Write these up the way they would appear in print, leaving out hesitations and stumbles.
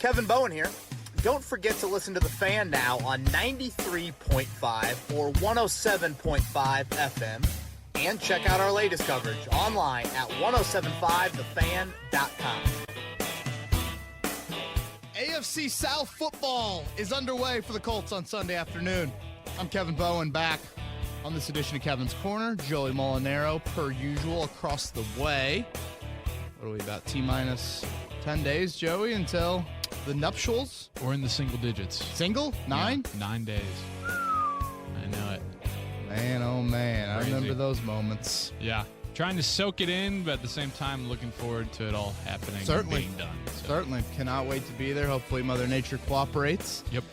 Kevin Bowen here. Don't forget to listen to The Fan now on 93.5 or 107.5 FM. And check out our latest coverage online at 1075thefan.com. AFC South football is underway for the Colts on Sunday afternoon. I'm Kevin Bowen, back on this edition of Kevin's Corner. Joey Molinaro, per usual, across the way. What are we, about T-minus 10 days, Joey, until the nuptials? We're in the single digits. Single? 9? Yeah, 9 days. I know it. Man, oh man, Crazy. I remember those moments. Yeah. Trying to soak it in, but at the same time, looking forward to it all happening Certainly. and being done. So. Certainly. Cannot wait to be there. Hopefully Mother Nature cooperates. Yep.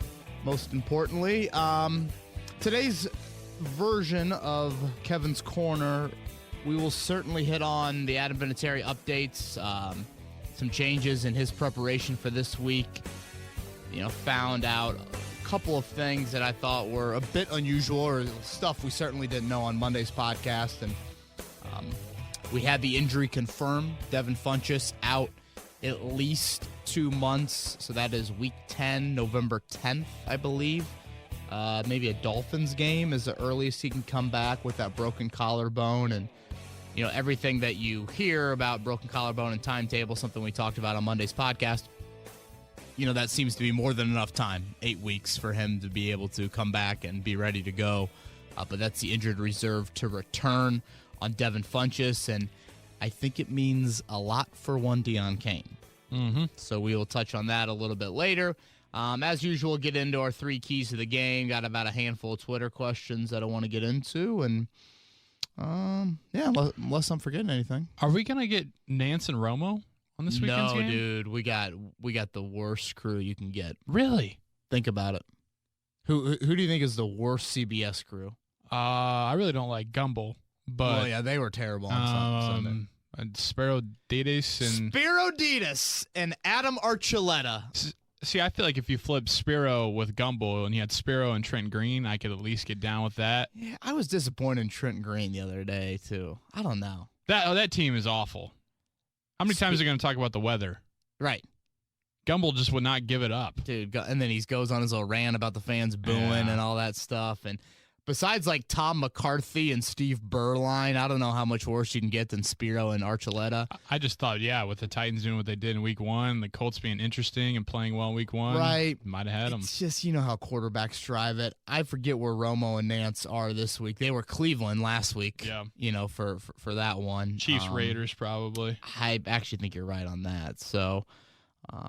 Most importantly, today's version of Kevin's Corner, we will certainly hit on the Adam Vinatieri updates, some changes in his preparation for this week. Found out a couple of things that I thought were a bit unusual, or stuff we certainly didn't know on Monday's podcast. And we had the injury confirmed. Devin Funchess out at least 2 months. So that is week 10, November 10th, I believe. Maybe a Dolphins game is the earliest he can come back with that broken collarbone. And, everything that you hear about broken collarbone and timetable, something we talked about on Monday's podcast, that seems to be more than enough time, 8 weeks, for him to be able to come back and be ready to go. But that's the injured reserve to return on Devin Funchess, and I think it means a lot for one Deon Cain. Mm-hmm. So we will touch on that a little bit later. As usual, get into our 3 keys to the game. Got about a handful of Twitter questions that I want to get into, and unless I'm forgetting anything. Are we going to get Nance and Romo on this weekend's game? No, dude. We got the worst crew you can get. Really? Think about it. Who do you think is the worst CBS crew? I really don't like Gumble, but they were terrible on Sunday. And Spiro Ditas and Adam Archuleta. See, I feel like if you flip Spiro with Gumble and you had Spiro and Trent Green, I could at least get down with that. Yeah, I was disappointed in Trent Green the other day too. I don't know. That team is awful. How many times are you going to talk about the weather? Right. Gumble just would not give it up. Dude, and then he goes on his little rant about the fans booing and all that stuff. And besides like Tom McCarthy and Steve Berline, I don't know how much worse you can get than Spiro and Archuleta. I just thought, with the Titans doing what they did in week 1, the Colts being interesting and playing well in week 1, right? Might have had them. It's just, how quarterbacks drive it. I forget where Romo and Nance are this week. They were Cleveland last week, for that one. Chiefs, Raiders, probably. I actually think you're right on that. So,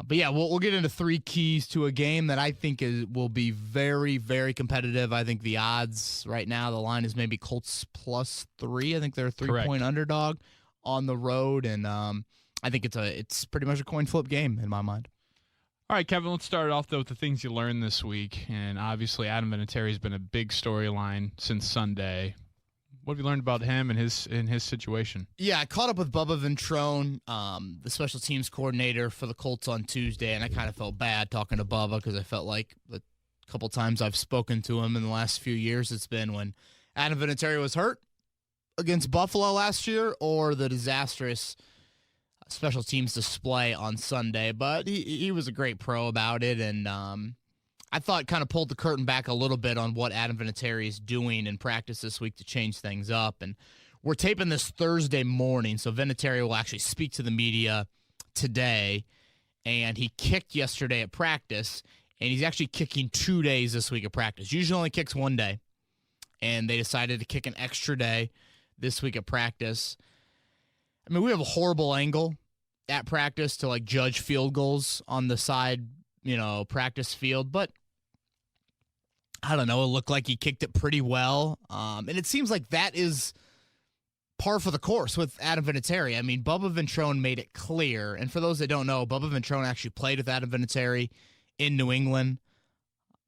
but yeah, we'll get into 3 keys to a game that I think will be very, very competitive. I think the odds right now, the line is maybe Colts +3. I think they're a 3-point underdog on the road, and I think it's pretty much a coin flip game in my mind. All right, Kevin, let's start off, though, with the things you learned this week. And obviously, Adam Vinatieri has been a big storyline since Sunday. What have you learned about him and his situation? Yeah, I caught up with Bubba Ventrone, the special teams coordinator for the Colts on Tuesday, and I kind of felt bad talking to Bubba because I felt like the couple times I've spoken to him in the last few years, it's been when Adam Vinatieri was hurt against Buffalo last year or the disastrous special teams display on Sunday. But he was a great pro about it, and I thought kind of pulled the curtain back a little bit on what Adam Vinatieri is doing in practice this week to change things up. And we're taping this Thursday morning, so Vinatieri will actually speak to the media today. And he kicked yesterday at practice, and he's actually kicking 2 days this week at practice. Usually only kicks 1 day, and they decided to kick an extra day this week at practice. I mean, we have a horrible angle at practice to judge field goals on the side, practice field, but I don't know. It looked like he kicked it pretty well. And it seems like that is par for the course with Adam Vinatieri. I mean, Bubba Ventrone made it clear. And for those that don't know, Bubba Ventrone actually played with Adam Vinatieri in New England,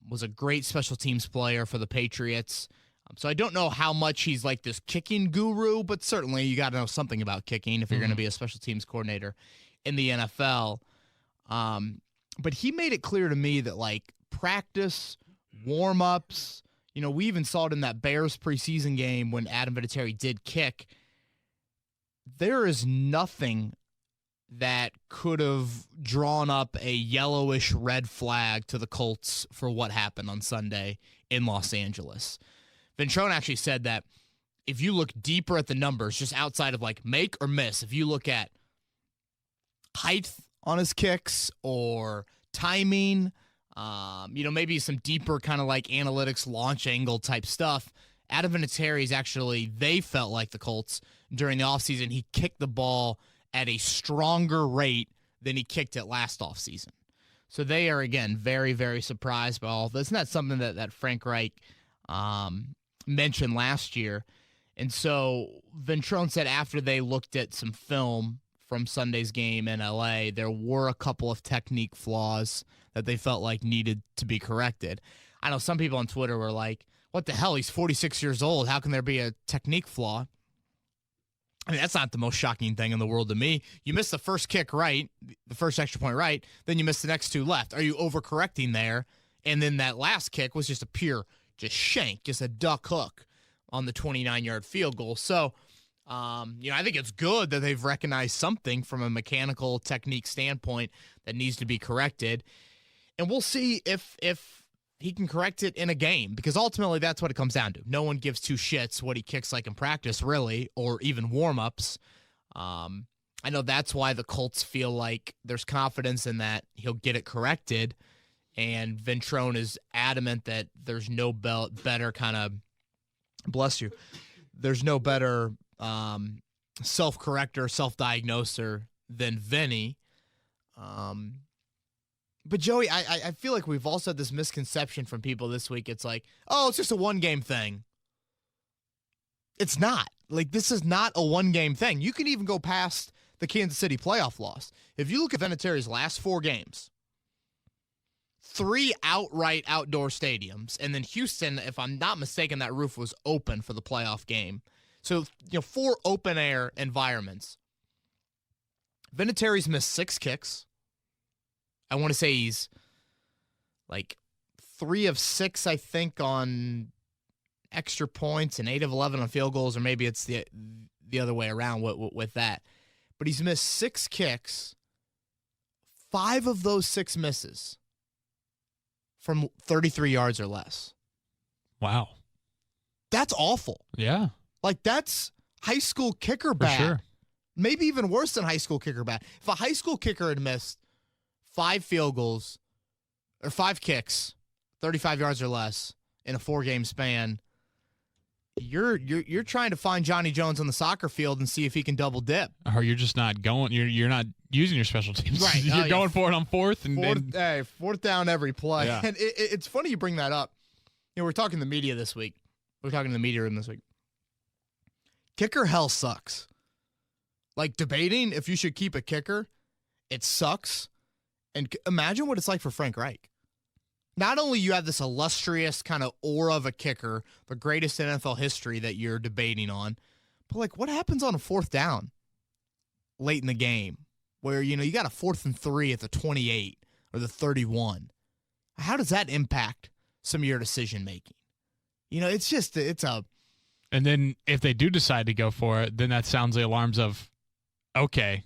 was a great special teams player for the Patriots. So I don't know how much he's like this kicking guru, but certainly you got to know something about kicking if you're going to be a special teams coordinator in the NFL. But he made it clear to me that practice, warm-ups, we even saw it in that Bears preseason game when Adam Vinatieri did kick. There is nothing that could have drawn up a yellowish red flag to the Colts for what happened on Sunday in Los Angeles. Ventrone actually said that if you look deeper at the numbers, just outside of like make or miss, if you look at height on his kicks or timing, maybe some deeper kind of like analytics, launch angle type stuff, Adam Vinatieri's actually, they felt like the Colts during the offseason, he kicked the ball at a stronger rate than he kicked it last offseason. So they are, again, very, very surprised by all this. And that's something that Frank Reich mentioned last year. And so Ventrone said after they looked at some film from Sunday's game in L.A., there were a couple of technique flaws that they felt like needed to be corrected. I know some people on Twitter were like, what the hell? He's 46 years old. How can there be a technique flaw? I mean, that's not the most shocking thing in the world to me. You missed the first kick right, the first extra point right, then you missed the next two left. Are you overcorrecting there? And then that last kick was just a pure shank, just a duck hook on the 29-yard field goal. So, I think it's good that they've recognized something from a mechanical technique standpoint that needs to be corrected. And we'll see if he can correct it in a game, because ultimately that's what it comes down to. No one gives two shits what he kicks like in practice, really, or even warm-ups. I know that's why the Colts feel like there's confidence in that he'll get it corrected, and Ventrone is adamant that there's no better kind of, bless you, there's no better self-corrector, self-diagnoser than Vinny. But, Joey, I feel like we've also had this misconception from people this week. It's like, oh, it's just a one-game thing. It's not. Like, this is not a one-game thing. You can even go past the Kansas City playoff loss. If you look at Vinatieri's last 4 games, 3 outright outdoor stadiums, and then Houston, if I'm not mistaken, that roof was open for the playoff game. So, 4 open-air environments. Vinatieri's missed 6 kicks. I want to say he's like 3 of 6, I think, on extra points and 8 of 11 on field goals, or maybe it's the other way around with that. But he's missed 6 kicks, 5 of those 6 misses from 33 yards or less. Wow. That's awful. Yeah. Like, that's high school kicker bad. For sure. Maybe even worse than high school kicker bad. If a high school kicker had missed 5 field goals or 5 kicks, 35 yards or less in a 4-game span, you're trying to find Johnny Jones on the soccer field and see if he can double dip. Or you're just not going. You're not using your special teams. Right. You're going for it on fourth fourth down every play. Yeah. And it's funny you bring that up. We're talking to the media this week. We're talking to the media room this week. Kicker hell sucks. Like, debating if you should keep a kicker, it sucks. And imagine what it's like for Frank Reich. Not only you have this illustrious kind of aura of a kicker, the greatest in NFL history that you're debating on, but like, what happens on a 4th down late in the game where, you got a 4th and 3 at the 28 or the 31? How does that impact some of your decision making? It's a. And then if they do decide to go for it, then that sounds the alarms of, okay,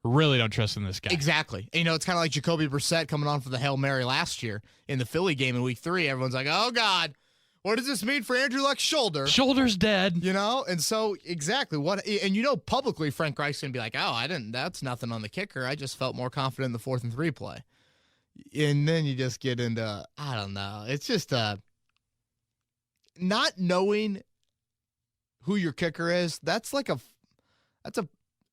really don't trust in this guy. Exactly. It's kind of like Jacoby Brissett coming on for the Hail Mary last year in the Philly game in week 3. Everyone's like, oh, God, what does this mean for Andrew Luck's shoulder? Shoulder's dead. And so exactly publicly Frank Reich's going to be like, oh, that's nothing on the kicker. I just felt more confident in the 4th and 3 play. And then you just get into, I don't know. It's just not knowing who your kicker is. That's a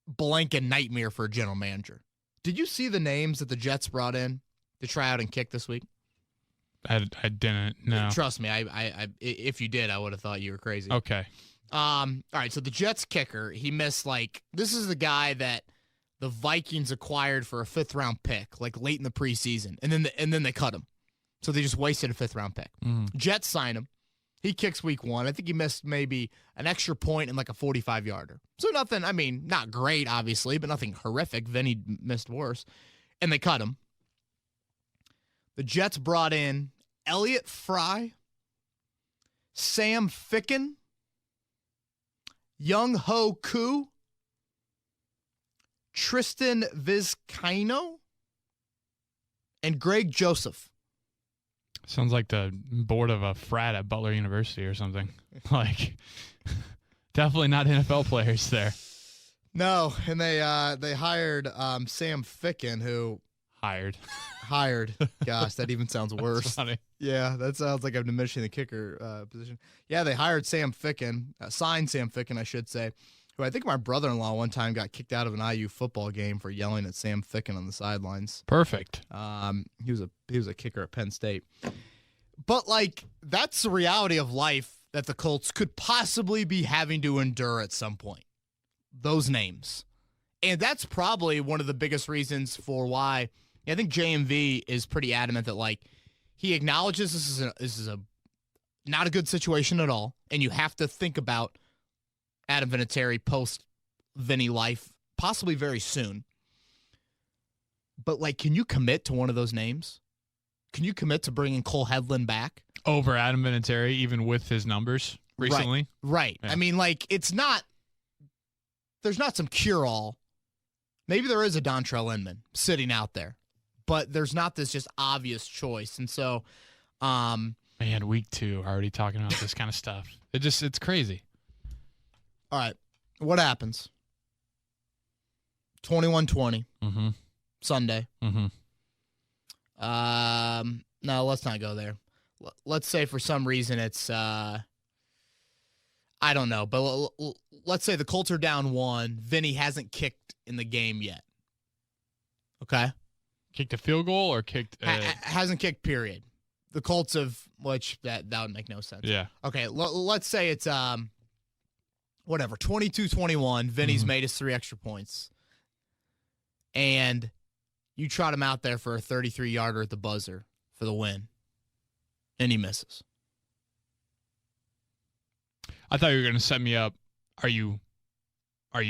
blanket nightmare for a general manager. Did you see the names that the Jets brought in to try out and kick this week? I didn't. No. Trust me. I if you did, I would have thought you were crazy. Okay. All right. So the Jets kicker, he missed this is the guy that the Vikings acquired for a 5th round pick, late in the preseason, and then they cut him. So they just wasted a 5th round pick. Jets signed him. He kicks week 1. I think he missed maybe an extra point and a 45-yarder. So nothing, not great, obviously, but nothing horrific. Vinny missed worse. And they cut him. The Jets brought in Elliott Fry, Sam Ficken, Young Ho Koo, Tristan Vizcaino, and Greg Joseph. Sounds like the board of a frat at Butler University or something. Like, definitely not NFL players there. No, and they hired Sam Ficken, who hired. Gosh, that even sounds worse. That's funny. Yeah, that sounds like I'm diminishing the kicker position. Yeah, they hired Sam Ficken, signed Sam Ficken, I should say, who I think my brother-in-law one time got kicked out of an IU football game for yelling at Sam Ficken on the sidelines. Perfect. He was a kicker at Penn State. But like, that's the reality of life that the Colts could possibly be having to endure at some point. Those names. And that's probably one of the biggest reasons for why I think JMV is pretty adamant that, like, he acknowledges this is a not a good situation at all, and you have to think about Adam Vinatieri post-Vinny life possibly very soon. But, like, can you commit to one of those names? Can you commit to bringing Cole Hedlund back? Over Adam Vinatieri, even with his numbers recently? Right. Yeah. I mean, like, there's not some cure-all. Maybe there is a Dontrell Inman sitting out there, but there's not this just obvious choice. And so, man, week 2, already talking about this kind of stuff. It's crazy. All right. What happens? 21-20. Mm-hmm. Sunday. Mm-hmm. No, let's not go there. Let's say for some reason it's, I don't know, but let's say the Colts are down 1. Vinny hasn't kicked in the game yet. Okay? Kicked a field goal or kicked? Hasn't kicked, period. The Colts have, which that would make no sense. Yeah. Okay, let's say it's, whatever, 22-21. Vinny's made his 3 extra points. And you trot him out there for a 33-yarder at the buzzer for the win. And he misses. I thought you were going to set me up. Are you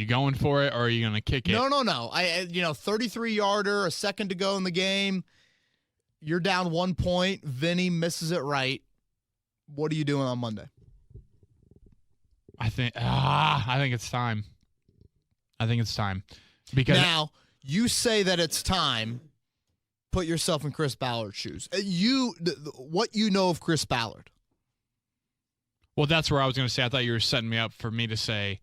going for it, or are you going to kick it? No. 33-yarder, a second to go in the game. You're down 1 point. Vinny misses it right. What are you doing on Monday? I think it's time. Because now you say that it's time. Put yourself in Chris Ballard's shoes. What you know of Chris Ballard. Well, that's where I was going to say. I thought you were setting me up for me to say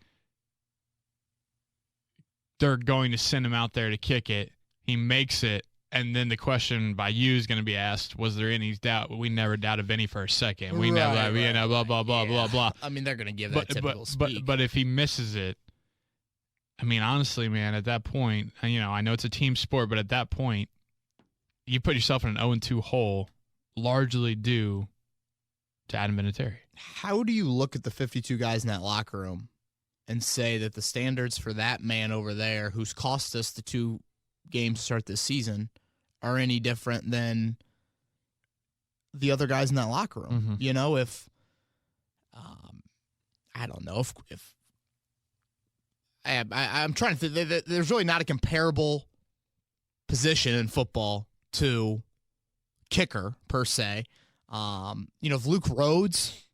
they're going to send him out there to kick it. He makes it, and then the question by you is going to be asked, was there any doubt? We never doubted Vinny for a second. We never, blah, blah, blah, blah, blah. I mean, they're going to give that typical speak. But if he misses it, I mean, honestly, man, at that point, I know it's a team sport, but at that point, you put yourself in an 0-2 hole, largely due to Adam Vinatieri. How do you look at the 52 guys in that locker room and say that the standards for that man over there, who's cost us the 2 games to start this season, are any different than the other guys in that locker room? Mm-hmm. If I don't know if I'm trying to think, there's really not a comparable position in football to kicker per se. If Luke Rhodes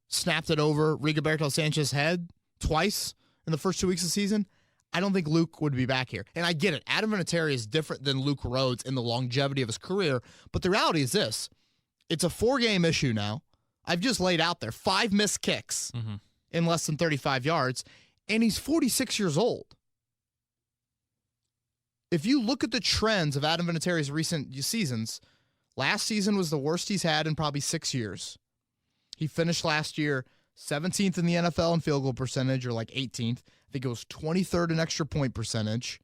snapped it over Rigoberto Sanchez's head twice in the first 2 weeks of the season, I don't think Luke would be back here. And I get it. Adam Vinatieri is different than Luke Rhodes in the longevity of his career. But the reality is this. It's a 4-game issue now. I've just laid out there 5 missed kicks in less than 35 yards. And he's 46 years old. If you look at the trends of Adam Vinatieri's recent seasons, last season was the worst he's had in probably 6 years. He finished last year 17th in the NFL in field goal percentage, or like 18th. I think it was 23rd in extra point percentage.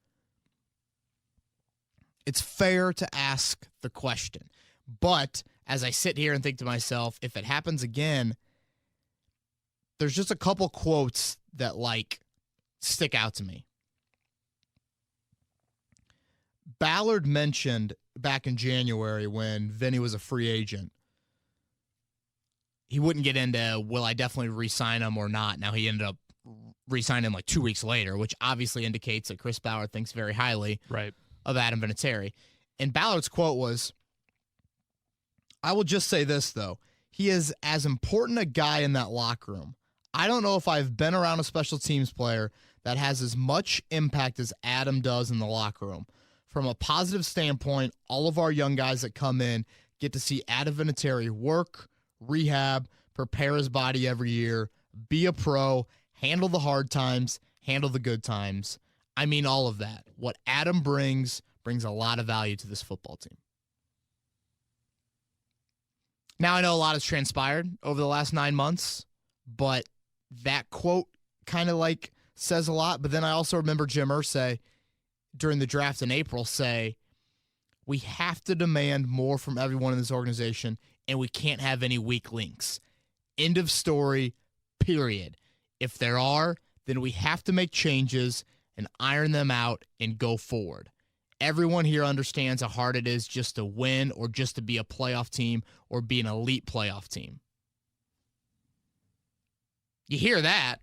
It's fair to ask the question. But as I sit here and think to myself, if it happens again, there's just a couple quotes that stick out to me. Ballard mentioned back in January when Vinny was a free agent, he wouldn't get into, will I definitely re-sign him or not? Now he ended up re-signing him 2 weeks later, which obviously indicates that Chris Ballard thinks very highly of Adam Vinatieri. And Ballard's quote was, I will just say this, though. He is as important a guy in that locker room. I don't know if I've been around a special teams player that has as much impact as Adam does in the locker room. From a positive standpoint, all of our young guys that come in get to see Adam Vinatieri work, rehab, prepare his body every year, be a pro, handle the hard times, handle the good times. I mean, all of that. What Adam brings a lot of value to this football team. Now, I know a lot has transpired over the last 9 months, but that quote kind of like says a lot. But then I also remember Jim Irsay during the draft in April say, we have to demand more from everyone in this organization, and we can't have any weak links. End of story, period. If there are, then we have to make changes and iron them out and go forward. Everyone here understands how hard it is just to win or just to be a playoff team or be an elite playoff team. You hear that,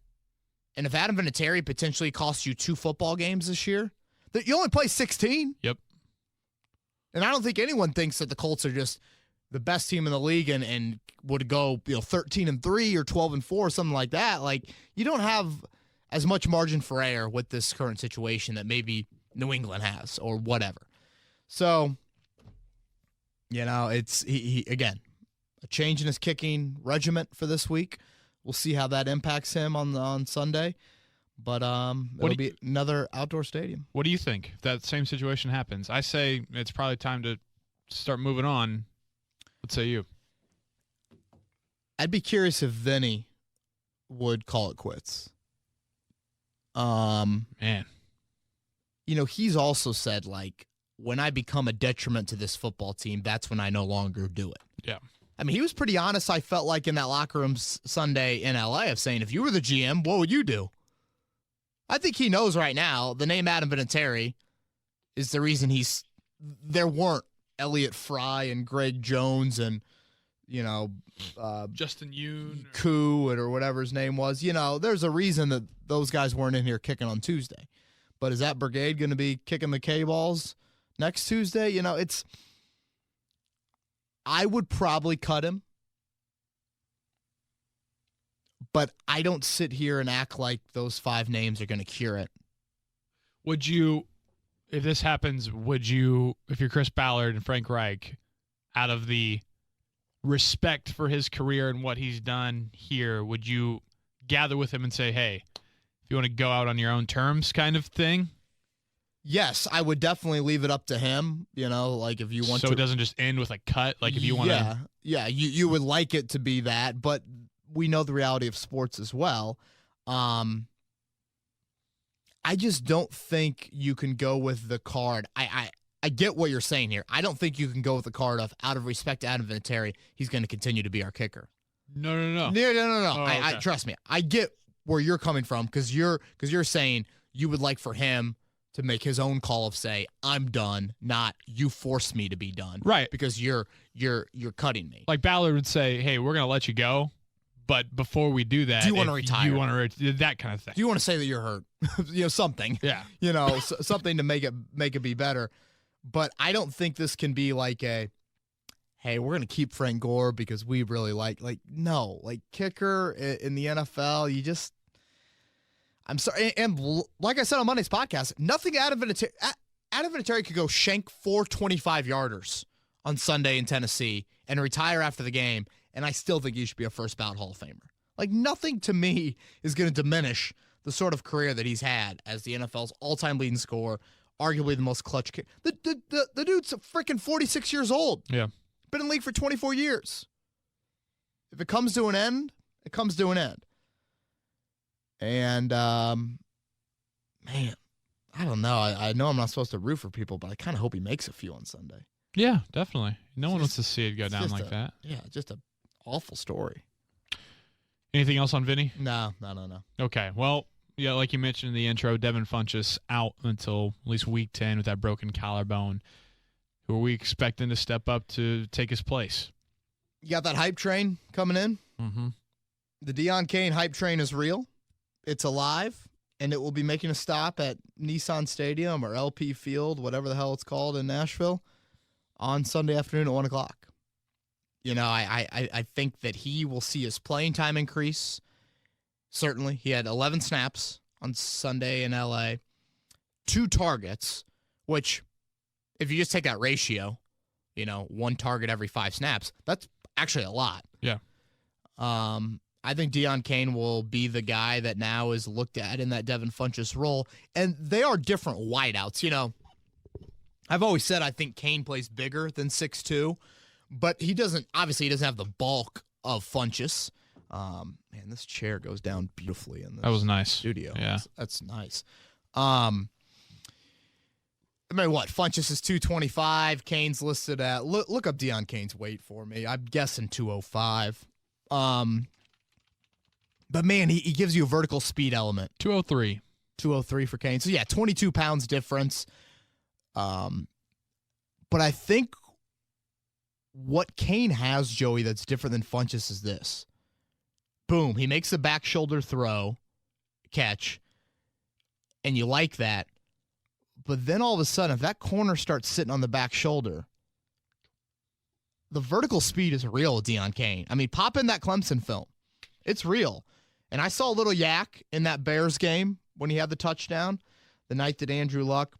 and if Adam Vinatieri potentially costs you 2 football games this year, that you only play 16. Yep. And I don't think anyone thinks that the Colts are just the best team in the league and would go 13-3 or 12-4, something like that. Like, you don't have as much margin for error with this current situation that maybe New England has or whatever. So, it's he again, a change in his kicking regiment for this week. We'll see how that impacts him on Sunday. But it'll be another outdoor stadium. What do you think if that same situation happens? I say it's probably time to start moving on. What say you? I'd be curious if Vinny would call it quits. Man. He's also said, like, when I become a detriment to this football team, that's when I no longer do it. Yeah. I mean, he was pretty honest, I felt like, in that locker room Sunday in L.A. of saying, if you were the GM, what would you do? I think he knows right now the name Adam Vinatieri is the reason there weren't Elliott Fry and Greg Jones and, Justin Yoon. Koo or whatever his name was. There's a reason that those guys weren't in here kicking on Tuesday. But is that brigade going to be kicking the K-balls next Tuesday? I would probably cut him. But I don't sit here and act like those 5 names are going to cure it. Would you, if this happens, if you're Chris Ballard and Frank Reich, out of the respect for his career and what he's done here, would you gather with him and say, hey, if you want to go out on your own terms kind of thing? Yes, I would definitely leave it up to him, like if you want to. So it doesn't just end with a cut? Like if you want to. Yeah, you would like it to be that, but we know the reality of sports as well. I just don't think you can go with the card. I get what you're saying here. I don't think you can go with the card of, out of respect to Adam Vinatieri, he's going to continue to be our kicker. No. No. Oh, okay. I trust me. I get where you're coming from because you're saying you would like for him to make his own call of, say, I'm done, not you forced me to be done. Right. Because you're cutting me. Like Ballard would say, hey, we're going to let you go, but before we do that, do you want to retire? You want to that kind of thing. Do you want to say that you're hurt? Something. Yeah. Something to make it be better. But I don't think this can be like a, hey, we're going to keep Frank Gore because we really like no, like kicker in the NFL, I'm sorry. And like I said on Monday's podcast, nothing Adam Vinatieri could go shank 4 25-yarders on Sunday in Tennessee and retire after the game, and I still think he should be a first ballot Hall of Famer. Like, nothing to me is going to diminish the sort of career that he's had as the NFL's all-time leading scorer, arguably the most clutch kicker. The dude's freaking 46 years old. Yeah. Been in the league for 24 years. If it comes to an end, it comes to an end. And, man, I don't know. I know I'm not supposed to root for people, but I kind of hope he makes a few on Sunday. Yeah, definitely. No one wants to see it go down like that. Yeah, just an awful story. Anything else on Vinny? No. Okay, well, yeah, like you mentioned in the intro, Devin Funchess out until at least week 10 with that broken collarbone. Who are we expecting to step up to take his place? You got that hype train coming in? Mm-hmm. The Deon Cain hype train is real. It's alive, and it will be making a stop at Nissan Stadium or LP Field, whatever the hell it's called in Nashville, on Sunday afternoon at 1 o'clock. I think that he will see his playing time increase. Certainly. He had 11 snaps on Sunday in LA. 2 targets, which if you just take that ratio, 1 target every 5 snaps, that's actually a lot. Yeah. I think Deon Cain will be the guy that now is looked at in that Devin Funchess role. And they are different wideouts. I've always said I think Cain plays bigger than 6'2", but he doesn't have the bulk of Funchess. Man, this chair goes down beautifully in this That was nice. studio. Yeah. That's nice. Funchess is 225. Cain's listed at, look up Deon Cain's weight for me. I'm guessing 205. But man, he gives you a vertical speed element. 203. 203 for Cain. So yeah, 22 pounds difference. But I think what Cain has, Joey, that's different than Funchess is this. Boom, he makes the back shoulder throw, catch, and you like that. But then all of a sudden, if that corner starts sitting on the back shoulder, the vertical speed is real with Deon Cain. I mean, pop in that Clemson film. It's real. And I saw a little yak in that Bears game when he had the touchdown, the night that Andrew Luck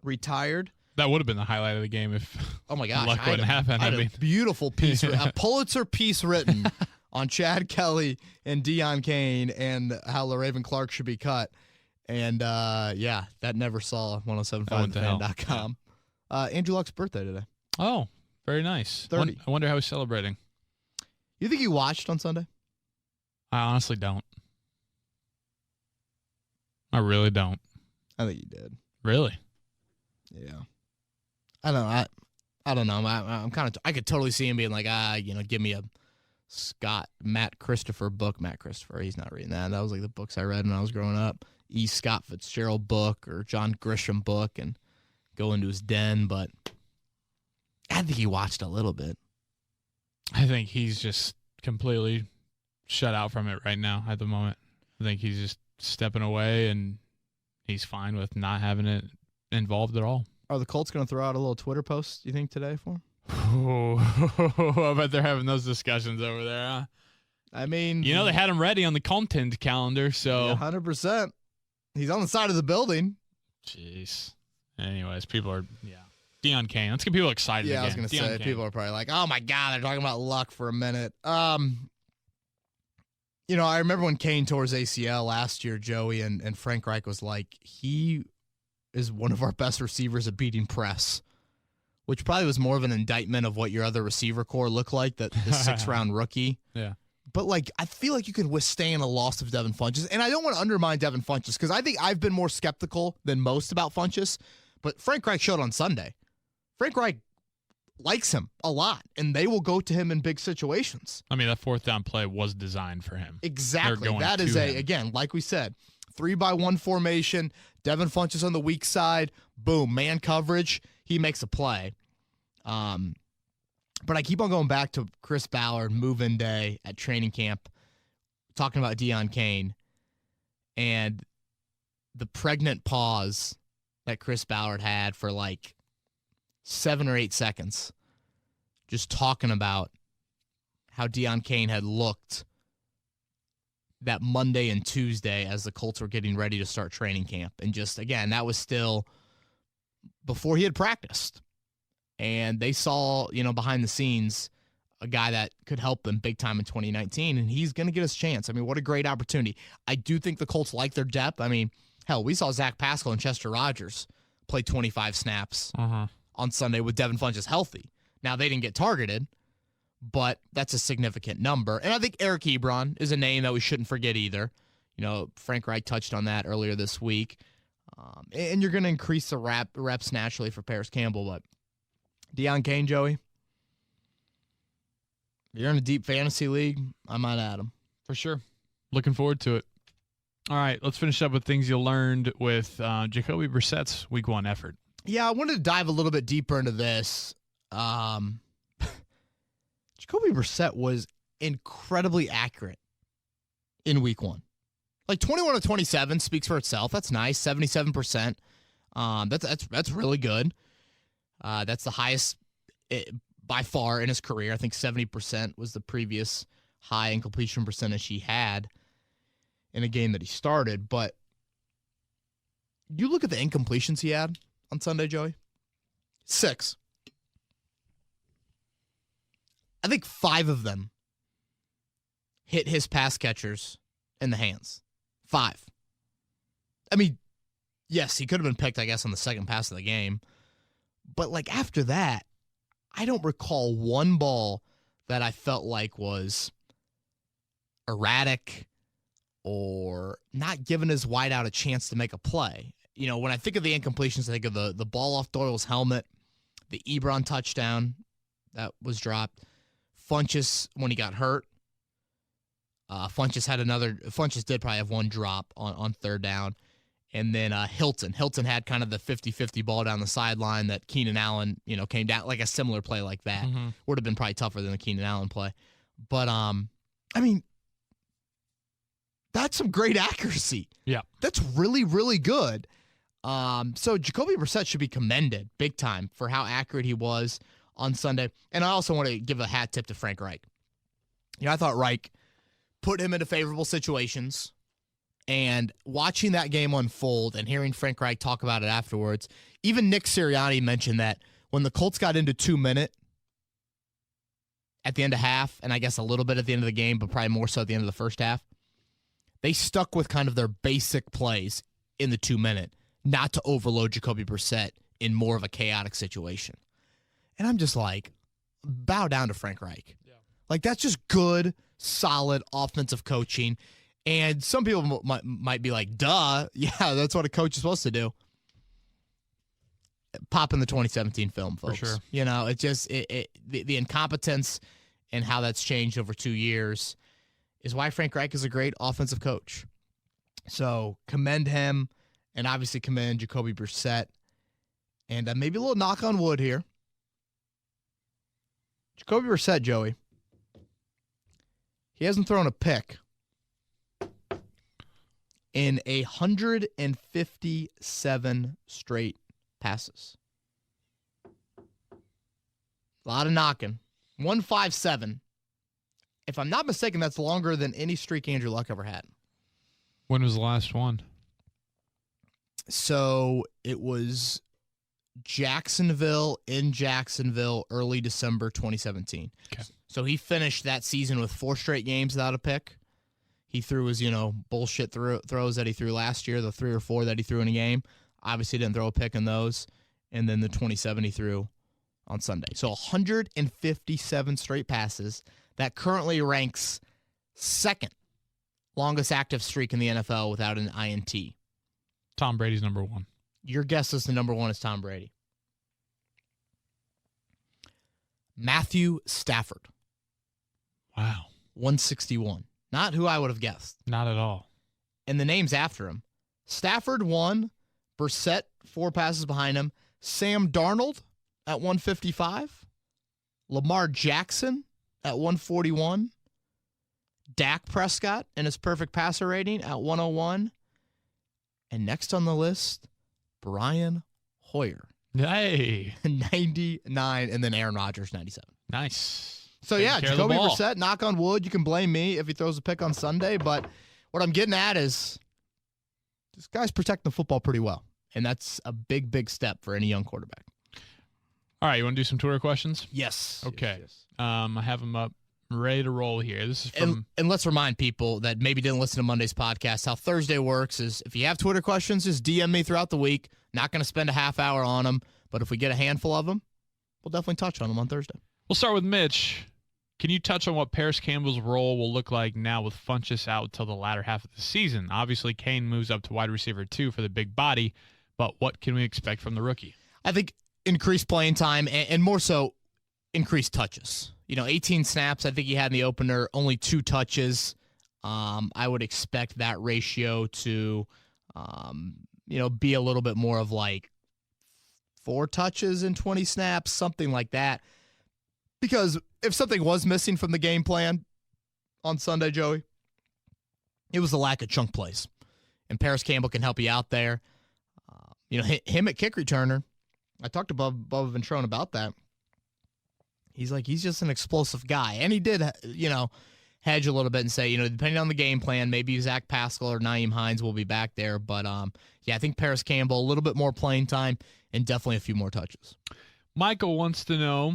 retired. That would have been the highlight of the game if oh my gosh, Luck wouldn't happen. I had a beautiful piece, a Pulitzer piece written on Chad Kelly and Deon Cain and how LaRaven Clark should be cut. And, that never saw 1075thefan.com. Andrew Luck's birthday today. Oh, very nice. 30. I wonder how he's celebrating. You think you watched on Sunday? I honestly don't. I really don't. I think you did. Really? Yeah. I don't know. I don't know. I'm kind of. I could totally see him being like, give me a Matt Christopher book. Matt Christopher, he's not reading that. That was like the books I read when I was growing up. E. Scott Fitzgerald book or John Grisham book, and go into his den. But I think he watched a little bit. I think he's just completely shut out from it right now at the moment. I think he's just stepping away, and he's fine with not having it involved at all. Are the Colts going to throw out a little Twitter post, you think, today for him? I bet they're having those discussions over there, huh? I mean, they had him ready on the content calendar, so 100%. He's on the side of the building. Jeez. Anyways, people are Deon Cain. Let's get people excited again. I was going to say, people are probably like, oh my God, they're talking about Luck for a minute. I remember when Cain tore his ACL last year, Joey, and Frank Reich was like, he is one of our best receivers at beating press, which probably was more of an indictment of what your other receiver core looked like, the 6th-round rookie. Yeah. But, I feel like you could withstand a loss of Devin Funchess. And I don't want to undermine Devin Funchess because I think I've been more skeptical than most about Funchess. But Frank Reich showed on Sunday. Frank Reich likes him a lot, and they will go to him in big situations. I mean, that 4th down play was designed for him. Exactly. That is again, like we said, 3-by-1 formation, Devin Funchess on the weak side, boom, man coverage, he makes a play. But I keep on going back to Chris Ballard move-in day at training camp, talking about Deon Cain, and the pregnant pause that Chris Ballard had for 7 or 8 seconds, just talking about how Deon Cain had looked that Monday and Tuesday as the Colts were getting ready to start training camp. And just, again, that was still before he had practiced. And they saw, behind the scenes, a guy that could help them big time in 2019, and he's going to get his chance. I mean, what a great opportunity. I do think the Colts like their depth. I mean, hell, we saw Zach Pascal and Chester Rogers play 25 snaps on Sunday with Devin Funchess healthy. Now, they didn't get targeted, but that's a significant number. And I think Eric Ebron is a name that we shouldn't forget either. Frank Reich touched on that earlier this week. And you're going to increase the reps naturally for Paris Campbell, but Deon Cain, Joey, you're in a deep fantasy league, I might add him. For sure. Looking forward to it. All right, let's finish up with things you learned with Jacoby Brissett's Week 1 effort. Yeah, I wanted to dive a little bit deeper into this. Jacoby Brissett was incredibly accurate in Week 1. 21 of 27 speaks for itself. That's nice. 77%. That's really good. That's the highest by far in his career. I think 70% was the previous high in completion percentage he had. in a game that he started. But you look at the incompletions he had on Sunday, Joey. 6. I think 5 of them hit his pass catchers in the hands. 5. I mean, yes, he could have been picked, I guess, on the second pass of the game. But, like, after that, I don't recall one ball that I felt like was erratic or not giving his wideout a chance to make a play. You know, when I think of the incompletions, I think of the ball off Doyle's helmet, the Ebron touchdown that was dropped, Funchess when he got hurt. Funchess did probably have one drop on third down. And then Hilton. Hilton had kind of the 50-50 ball down the sideline that Keenan Allen, came down, like a similar play like that. Mm-hmm. Would have been probably tougher than the Keenan Allen play. But, I mean, that's some great accuracy. Yeah. That's really, really good. So Jacoby Brissett should be commended big time for how accurate he was on Sunday. And I also want to give a hat tip to Frank Reich. I thought Reich put him into favorable situations. And watching that game unfold and hearing Frank Reich talk about it afterwards, even Nick Sirianni mentioned that when the Colts got into 2-minute at the end of half, and I guess a little bit at the end of the game, but probably more so at the end of the first half, they stuck with kind of their basic plays in the 2-minute, not to overload Jacoby Brissett in more of a chaotic situation. And I'm just like, bow down to Frank Reich. Yeah. Like, that's just good, solid offensive coaching. And some people might be like, duh, yeah, that's what a coach is supposed to do. Pop in the 2017 film, folks. For sure. It's just the incompetence and how that's changed over 2 years is why Frank Reich is a great offensive coach. So commend him, and obviously commend Jacoby Brissett. And maybe a little knock on wood here. Jacoby Brissett, Joey, he hasn't thrown a pick in 157 straight passes. A lot of knocking. 157. If I'm not mistaken, that's longer than any streak Andrew Luck ever had. When was the last one? So it was Jacksonville in Jacksonville, early December 2017. Okay. So he finished that season with 4 straight games without a pick. He threw his, bullshit throws that he threw last year, the 3 or 4 that he threw in a game. Obviously didn't throw a pick in those. And then the 27 he threw on Sunday. So 157 straight passes. That currently ranks second longest active streak in the NFL without an INT. Tom Brady's number 1. Your guess is the number 1 is Tom Brady. Matthew Stafford. Wow. 161. Not who I would have guessed. Not at all. And the names after him. Stafford 1, Brissett 4 passes behind him, Sam Darnold at 155, Lamar Jackson at 141, Dak Prescott in his perfect passer rating at 101, and next on the list, Brian Hoyer. Hey. 99, and then Aaron Rodgers, 97. Nice. So, yeah, Jacoby Brissett, knock on wood. You can blame me if he throws a pick on Sunday, but what I'm getting at is this guy's protecting the football pretty well, and that's a big, big step for any young quarterback. All right, you want to do some Twitter questions? Yes. Okay. Yes. I have them up, ready to roll here. This is from... And let's remind people that maybe didn't listen to Monday's podcast, how Thursday works is if you have Twitter questions, just DM me throughout the week. Not going to spend a half hour on them, but if we get a handful of them, we'll definitely touch on them on Thursday. We'll start with Mitch. Can you touch on what Paris Campbell's role will look like now with Funchess out until the latter half of the season? Obviously, Cain moves up to wide receiver 2 for the big body, but what can we expect from the rookie? I think increased playing time and more so increased touches. 18 snaps I think he had in the opener, only 2 touches. I would expect that ratio to, be a little bit more of like 4 touches in 20 snaps, something like that. Because if something was missing from the game plan on Sunday, Joey, it was the lack of chunk plays. And Paris Campbell can help you out there. Him at kick returner, I talked to Bubba Ventrone about that. He's just an explosive guy. And he did, hedge a little bit and say, depending on the game plan, maybe Zach Pascal or Nyheim Hines will be back there. But, yeah, I think Paris Campbell, a little bit more playing time and definitely a few more touches. Michael wants to know,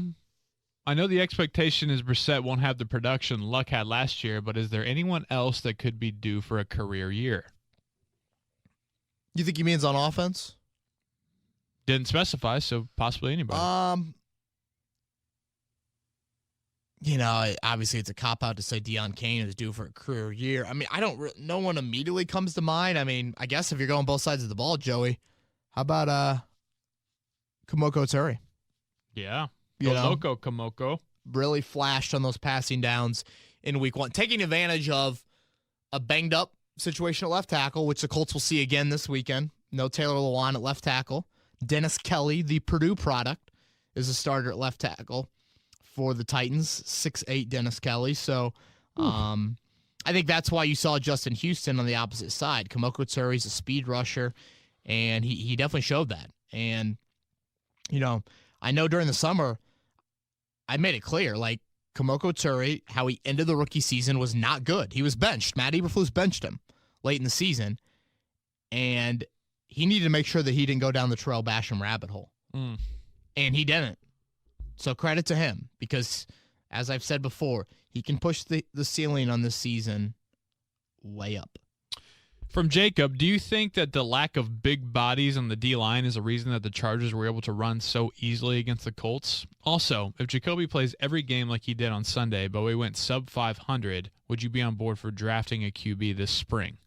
I know the expectation is Brissett won't have the production Luck had last year, but is there anyone else that could be due for a career year? You think he means on offense? Didn't specify, so possibly anybody. Obviously it's a cop-out to say Deon Cain is due for a career year. I mean, no one immediately comes to mind. I mean, I guess if you're going both sides of the ball, Joey, how about Kamoko Turi? Yeah. Loco Kamoko. Really flashed on those passing downs in week 1, taking advantage of a banged-up situation at left tackle, which the Colts will see again this weekend. No Taylor Lewan at left tackle. Dennis Kelly, the Purdue product, is a starter at left tackle for the Titans, 6'8" Dennis Kelly. So I think that's why you saw Justin Houston on the opposite side. Kamoko Turi's a speed rusher, and he definitely showed that. And, I know during the summer, I made it clear, like, Kamoko Turi, how he ended the rookie season was not good. He was benched. Matt Eberflus benched him late in the season, and he needed to make sure that he didn't go down the Terrell Basham rabbit hole. And he didn't. So credit to him because, as I've said before, he can push the ceiling on this season way up. From Jacob, do you think that the lack of big bodies on the D-line is a reason that the Chargers were able to run so easily against the Colts? Also, if Jacoby plays every game like he did on Sunday, but we went sub 500, would you be on board for drafting a QB this spring?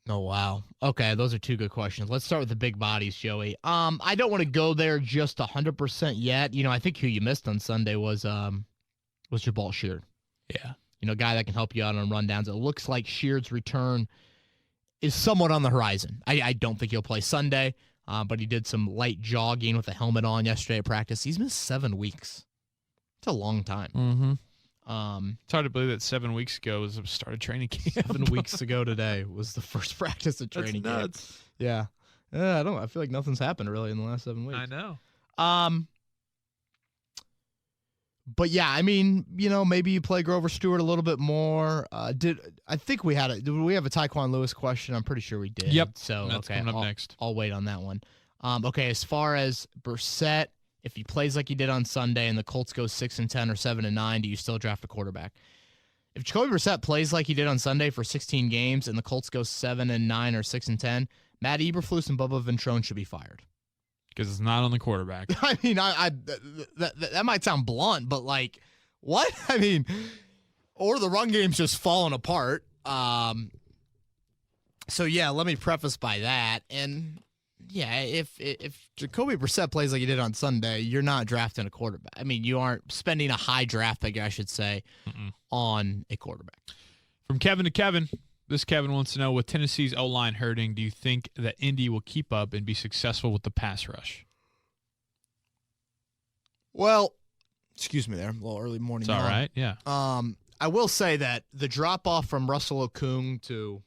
Oh, wow. Okay, those are two good questions. Let's start with the big bodies, Joey. I don't want to go there just 100% yet. I think who you missed on Sunday was Jabal Sheard. Yeah. Guy that can help you out on rundowns. It looks like Sheard's return is somewhat on the horizon. I don't think he'll play Sunday, but he did some light jogging with a helmet on yesterday at practice. He's missed 7 weeks. It's a long time. Mm-hmm. It's hard to believe that 7 weeks ago was the start of training camp. 7 weeks ago today was the first practice of training camp. Nuts. Yeah. I feel like nothing's happened really in the last 7 weeks. I know. But yeah, I mean, maybe you play Grover Stewart a little bit more. Did we have a Tyquan Lewis question? I'm pretty sure we did. Yep. So that's okay, coming up next. I'll wait on that one. Okay, as far as Brissett, if he plays like he did on Sunday and the Colts go 6-10 or 7-9, do you still draft a quarterback? If Jacoby Brissett plays like he did on Sunday for 16 games and the Colts go 7-9 or 6-10, Matt Eberflus and Bubba Ventrone should be fired. Because it's not on the quarterback. I mean, that might sound blunt, but like, what? I mean, or the run game's just falling apart. So yeah, let me preface by that. And yeah, if Jacoby Brissett plays like he did on Sunday, you're not drafting a quarterback. I mean, you aren't spending a high draft pick, I should say, on a quarterback. From Kevin to Kevin. This Kevin wants to know, with Tennessee's O-line hurting, do you think that Indy will keep up and be successful with the pass rush? Well, excuse me there. A little early morning. It's all right, yeah. I will say that the drop-off from Russell Okung to,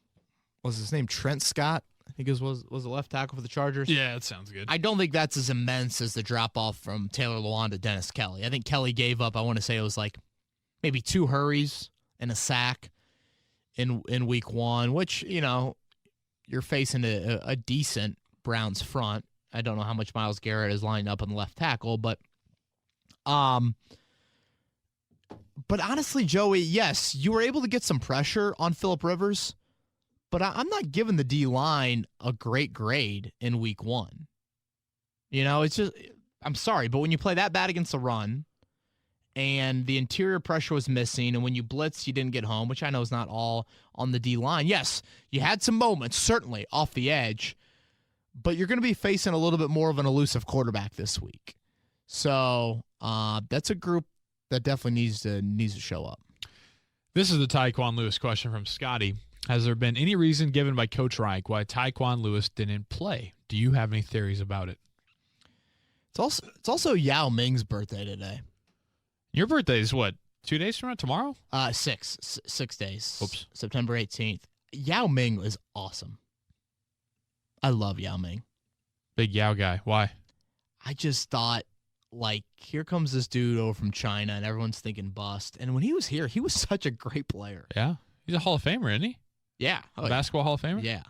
what was his name, Trent Scott, I think was the left tackle for the Chargers. Yeah, that sounds good. I don't think that's as immense as the drop-off from Taylor Lewan to Dennis Kelly. I think Kelly gave up, I want to say it was like maybe 2 hurries and a sack in week 1, which, you're facing a decent Browns front. I don't know how much Myles Garrett is lined up on the left tackle, but honestly, Joey, yes, you were able to get some pressure on Phillip Rivers, but I'm not giving the D-line a great grade in week 1. It's just, I'm sorry, but when you play that bad against the run, and the interior pressure was missing, and when you blitzed, you didn't get home, which I know is not all on the D-line. Yes, you had some moments, certainly, off the edge, but you're going to be facing a little bit more of an elusive quarterback this week. So that's a group that definitely needs to show up. This is the Tyquan Lewis question from Scotty. Has there been any reason given by Coach Reich why Tyquan Lewis didn't play? Do you have any theories about it? It's also Yao Ming's birthday today. Your birthday is what, 2 days from now, tomorrow? 6 days. Oops. September 18th. Yao Ming was awesome. I love Yao Ming. Big Yao guy. Why? I just thought like, here comes this dude over from China, and everyone's thinking bust. And when he was here, he was such a great player. Yeah. He's a Hall of Famer, isn't he? Yeah. A basketball Hall of Famer? Yeah.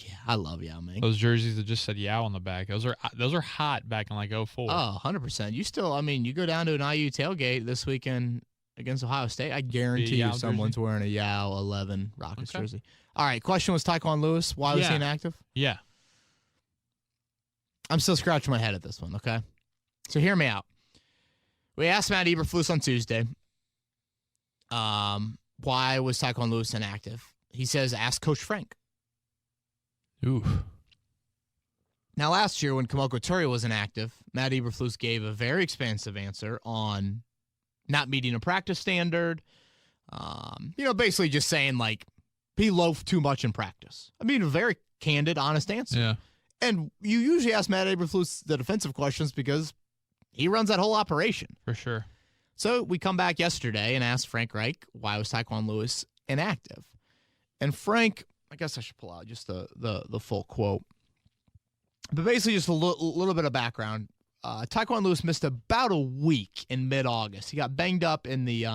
Yeah, I love Yao Ming. Those jerseys that just said Yao on the back. Those are hot back in like 04. Oh, 100%. You still, I mean, you go down to an IU tailgate this weekend against Ohio State, I guarantee you someone's jersey? Wearing a Yao 11 Rockets jersey. All right, question was Tyquan Lewis. Why was he inactive? Yeah. I'm still scratching my head at this one, okay? So hear me out. We asked Matt Eberflus on Tuesday, why was Tyquan Lewis inactive? He says, ask Coach Frank. Ooh. Now, last year when Kamoko Turi was inactive, Matt Eberflus gave a very expansive answer on not meeting a practice standard. Basically just saying, like, he loafed too much in practice. I mean, a very candid, honest answer. Yeah. And you usually ask Matt Eberflus the defensive questions because he runs that whole operation. For sure. So we come back yesterday and ask Frank Reich, why was Tyquan Lewis inactive? And Frank, I guess I should pull out just the full quote. But basically just a little bit of background. Tyquan Lewis missed about a week in mid-August. He got banged up in the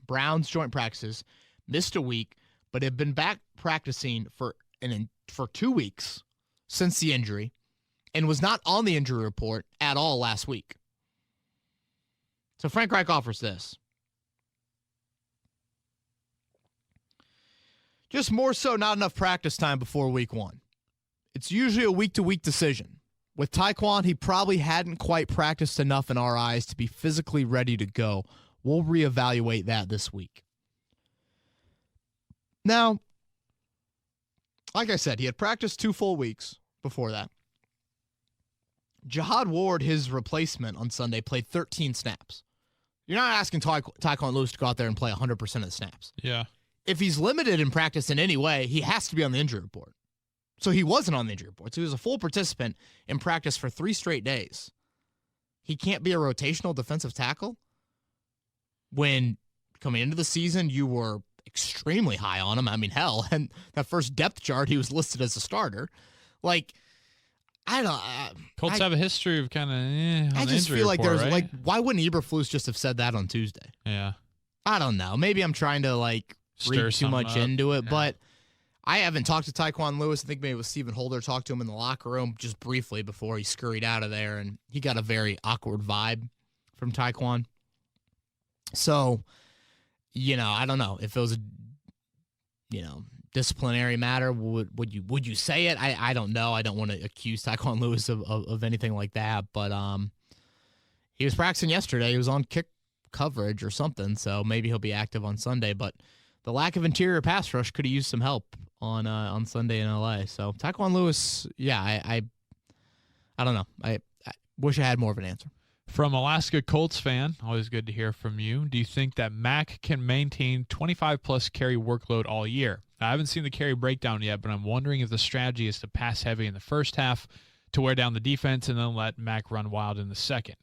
Browns joint practices, missed a week, but had been back practicing for 2 weeks since the injury and was not on the injury report at all last week. So Frank Reich offers this. Just more so not enough practice time before week one. It's usually a week-to-week decision. With Tyquan, he probably hadn't quite practiced enough in our eyes to be physically ready to go. We'll reevaluate that this week. Now, like I said, he had practiced 2 full weeks before that. Jihad Ward, his replacement on Sunday, played 13 snaps. You're not asking Tyquan Lewis to go out there and play 100% of the snaps. Yeah. If he's limited in practice in any way, he has to be on the injury report. So he wasn't on the injury report. So he was a full participant in practice for 3 straight days. He can't be a rotational defensive tackle when coming into the season you were extremely high on him. I mean, hell, and that first depth chart, he was listed as a starter. Like, I don't. Colts have a history of kind of. I just feel like report, there's right? why wouldn't Eberflus just have said that on Tuesday? Yeah. I don't know. Maybe I'm trying to read too much into it, but I haven't talked to Tyquan Lewis. I think maybe it was Stephen Holder talked to him in the locker room just briefly before he scurried out of there, and he got a very awkward vibe from Tyquan. So, I don't know if it was a, disciplinary matter. Would you say it? I don't know. I don't want to accuse Tyquan Lewis of anything like that, but he was practicing yesterday. He was on kick coverage or something, so maybe he'll be active on Sunday. But the lack of interior pass rush could have used some help on Sunday in LA. So Tyquan Lewis, I don't know. I wish I had more of an answer. From Alaska Colts fan, always good to hear from you. Do you think that Mac can maintain 25-plus carry workload all year? I haven't seen the carry breakdown yet, but I'm wondering if the strategy is to pass heavy in the first half to wear down the defense and then let Mac run wild in the second.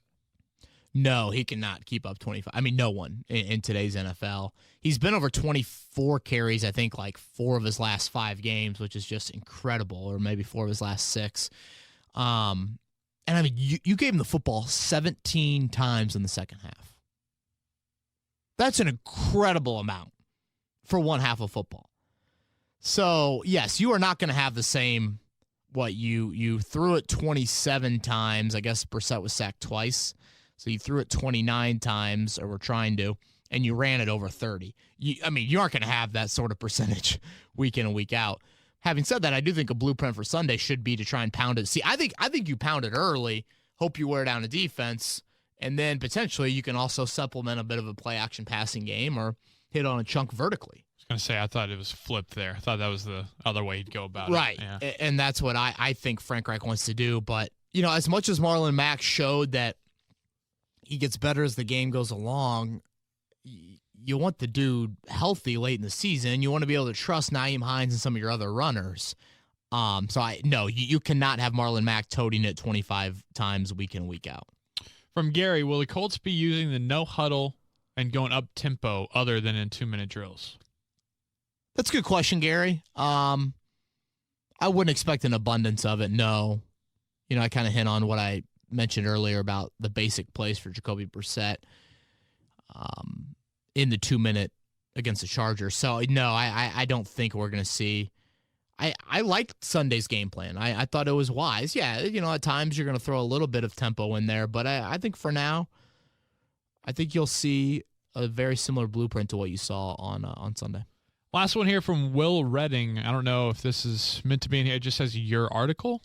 No, he cannot keep up 25. I mean, no one in today's NFL. He's been over 24 carries, I think, 4 of his last 5 games, which is just incredible, or maybe 4 of his last 6. And, I mean, you gave him the football 17 times in the second half. That's an incredible amount for one half of football. So, yes, you are not going to have the same, you threw it 27 times. I guess Brissett was sacked twice. So you threw it 29 times, or were trying to, and you ran it over 30. You aren't going to have that sort of percentage week in and week out. Having said that, I do think a blueprint for Sunday should be to try and pound it. See, I think you pound it early, hope you wear down a defense, and then potentially you can also supplement a bit of a play-action passing game or hit on a chunk vertically. I was going to say, I thought it was flipped there. I thought that was the other way he'd go about it. Right, yeah. And that's what I think Frank Reich wants to do. But, as much as Marlon Mack showed that he gets better as the game goes along, you want the dude healthy late in the season. You want to be able to trust Nyheim Hines and some of your other runners. You cannot have Marlon Mack toting it 25 times week in, week out. From Gary, will the Colts be using the no huddle and going up tempo other than in 2-minute drills? That's a good question, Gary. I wouldn't expect an abundance of it, no. I kind of hint on what I mentioned earlier about the basic plays for Jacoby Brissett in the 2-minute against the Chargers. So, no, I don't think we're going to see. I liked Sunday's game plan. I thought it was wise. Yeah, at times you're going to throw a little bit of tempo in there, but I think for now, I think you'll see a very similar blueprint to what you saw on Sunday. Last one here from Will Redding. I don't know if this is meant to be in here. It just says your article? ?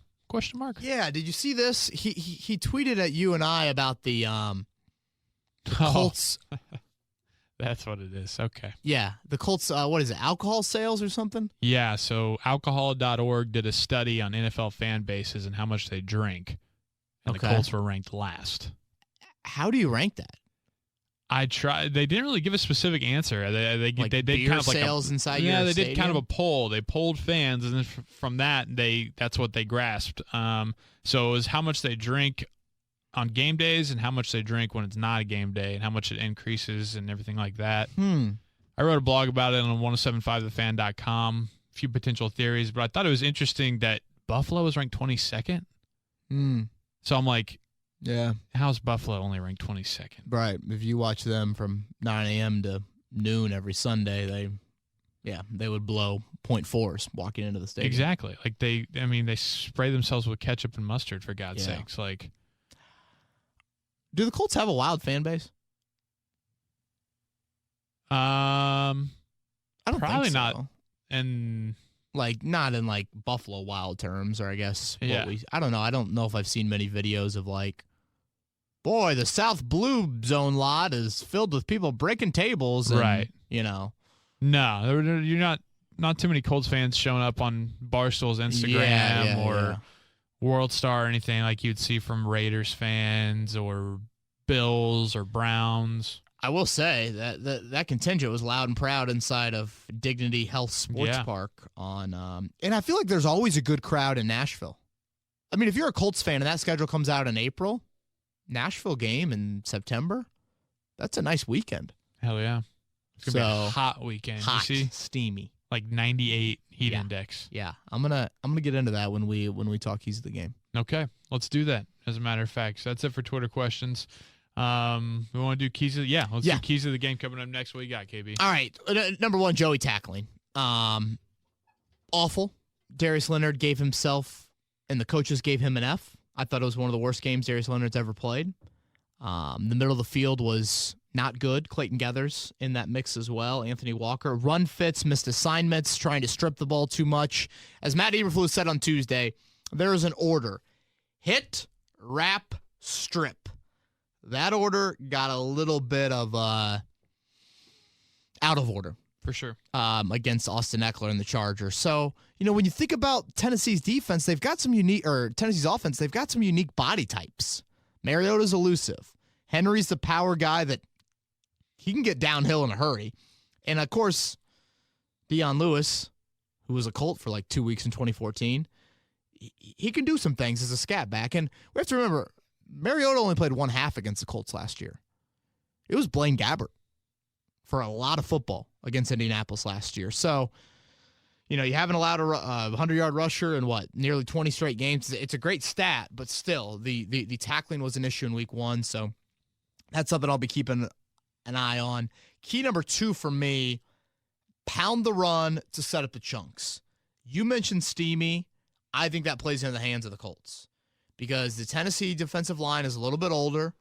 Yeah, did you see this? He tweeted at you and I about the Colts. That's what it is. Okay. Yeah, the Colts, what is it, alcohol sales or something? Yeah, so alcohol.org did a study on NFL fan bases and how much they drink, and the Colts were ranked last. How do you rank that? I tried. They didn't really give a specific answer. They did beer kind of like sales inside your they stadium? did kind of a poll. They polled fans, and then from that, that's what they grasped. So it was how much they drink on game days and how much they drink when it's not a game day and how much it increases and everything like that. I wrote a blog about it on 1075thefan.com. A few potential theories, but I thought it was interesting that Buffalo was ranked 22nd. So I'm like, yeah, how's Buffalo only ranked 22nd? Right. If you watch them from 9 a.m. to noon every Sunday, they would blow .4s walking into the stadium. Exactly. Like they spray themselves with ketchup and mustard, for God's sakes. Like, do the Colts have a wild fan base? I don't probably think so. not. And not in Buffalo Wild terms, or I guess I don't know. I don't know if I've seen many videos of boy, the South Blue Zone lot is filled with people breaking tables. And, right. No, you're not too many Colts fans showing up on Barstool's Instagram or World Star or anything like you'd see from Raiders fans or Bills or Browns. I will say that contingent was loud and proud inside of Dignity Health Sports Park on, and I feel like there's always a good crowd in Nashville. I mean, if you're a Colts fan and that schedule comes out in April, Nashville game in September, that's a nice weekend. Hell yeah. It's going to be a hot weekend. Hot, you see? steamy. 98 heat index. Yeah. I'm gonna get into that when we talk keys of the game. Okay. Let's do that, as a matter of fact. So that's it for Twitter questions. We want to do keys of do keys of the game coming up next. What you got, KB? All right. Number one, Joey tackling. Awful. Darius Leonard gave himself, and the coaches gave him an F. I thought it was one of the worst games Darius Leonard's ever played. The middle of the field was not good. Clayton Geathers in that mix as well. Anthony Walker. Run fits, missed assignments, trying to strip the ball too much. As Matt Eberflus said on Tuesday, there is an order. Hit, wrap, strip. That order got a little bit of out of order. For sure. Against Austin Eckler and the Chargers. So, when you think about Tennessee's defense, Tennessee's offense, they've got some unique body types. Mariota's elusive. Henry's the power guy that he can get downhill in a hurry. And, of course, Deon Lewis, who was a Colt for 2 weeks in 2014, he can do some things as a scat back. And we have to remember, Mariota only played one half against the Colts last year. It was Blaine Gabbert for a lot of football against Indianapolis last year. So, you haven't allowed a 100-yard rusher in nearly 20 straight games. It's a great stat, but still, the tackling was an issue in week 1. So that's something I'll be keeping an eye on. Key number 2 for me, pound the run to set up the chunks. You mentioned Steamy. I think that plays into the hands of the Colts because the Tennessee defensive line is a little bit older.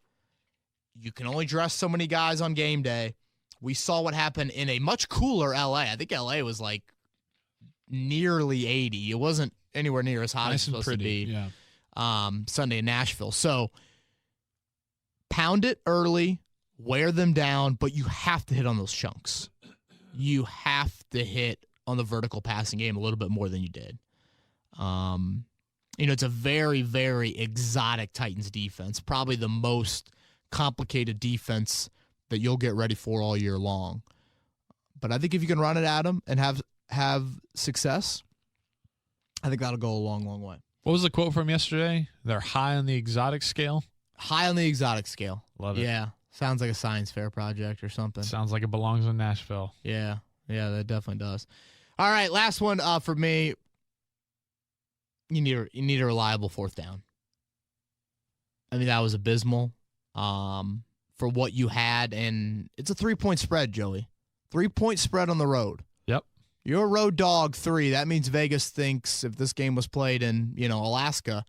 You can only dress so many guys on game day. We saw what happened in a much cooler LA. I think LA was nearly 80. It wasn't anywhere near as hot as it's supposed to be. Yeah. Sunday in Nashville. So pound it early, wear them down, but you have to hit on those chunks. You have to hit on the vertical passing game a little bit more than you did. It's a very, very exotic Titans defense, probably the most complicated defense that you'll get ready for all year long. But I think if you can run it at them and have success, I think that'll go a long, long way. What was the quote from yesterday? They're high on the exotic scale? High on the exotic scale. Love it. Yeah. Sounds like a science fair project or something. Sounds like it belongs in Nashville. Yeah. Yeah, that definitely does. All right, last one for me. You need a reliable fourth down. I mean, that was abysmal for what you had, and it's a 3-point spread, Joey. 3-point spread on the road. Yep. You're a road dog 3. That means Vegas thinks if this game was played in, Alaska,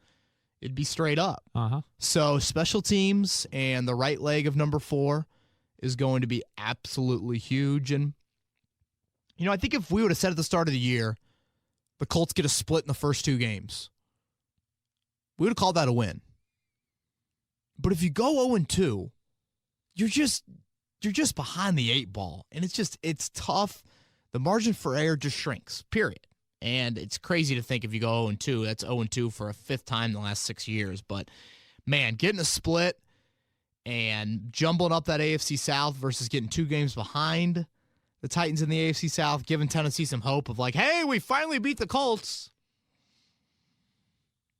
it'd be straight up. Uh-huh. So special teams and the right leg of number 4 is going to be absolutely huge. And, I think if we would have said at the start of the year, the Colts get a split in the first 2 games, we would have called that a win. But if you go 0-2, you're just behind the 8 ball. And it's tough. The margin for error just shrinks, period. And it's crazy to think if you go 0-2, that's 0-2 for a 5th time in the last 6 years. But, man, getting a split and jumbling up that AFC South versus getting 2 games behind the Titans in the AFC South, giving Tennessee some hope of like, hey, we finally beat the Colts.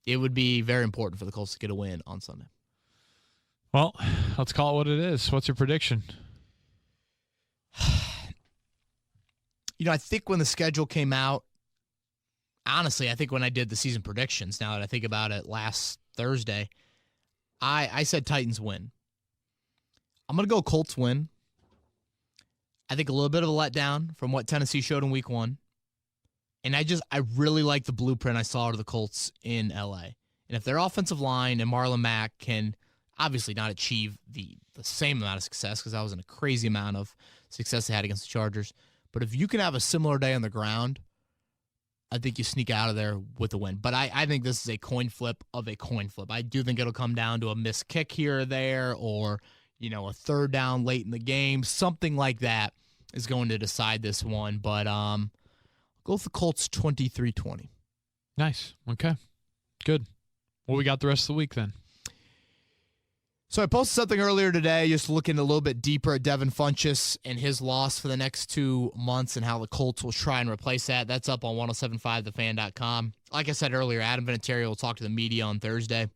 It would be very important for the Colts to get a win on Sunday. Well, let's call it what it is. What's your prediction? I think when the schedule came out, honestly, I think when I did the season predictions, now that I think about it last Thursday, I said Titans win. I'm going to go Colts win. I think a little bit of a letdown from what Tennessee showed in week 1. And I really like the blueprint I saw to the Colts in L.A. And if their offensive line and Marlon Mack can obviously not achieve the same amount of success, because that wasn't a crazy amount of success they had against the Chargers, but if you can have a similar day on the ground, I think you sneak out of there with a win. But I think this is a coin flip of a coin flip. I do think it'll come down to a missed kick here or there, or a third down late in the game. Something like that is going to decide this one. But go with the Colts 23-20. Nice. Okay. Good. What we got the rest of the week then? So I posted something earlier today just looking a little bit deeper at Devin Funchess and his loss for the next 2 months and how the Colts will try and replace that. That's up on 1075thefan.com. Like I said earlier, Adam Vinatieri will talk to the media on Thursday.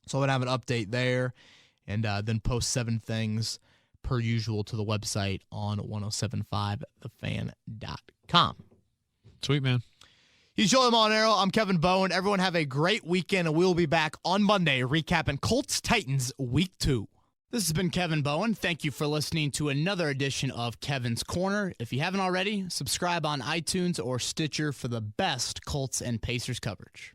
So I'm going to have an update there and then post 7 things per usual to the website on 1075thefan.com. Sweet, man. He's Joey Monero. I'm Kevin Bowen. Everyone have a great weekend, and we'll be back on Monday recapping Colts-Titans Week 2. This has been Kevin Bowen. Thank you for listening to another edition of Kevin's Corner. If you haven't already, subscribe on iTunes or Stitcher for the best Colts and Pacers coverage.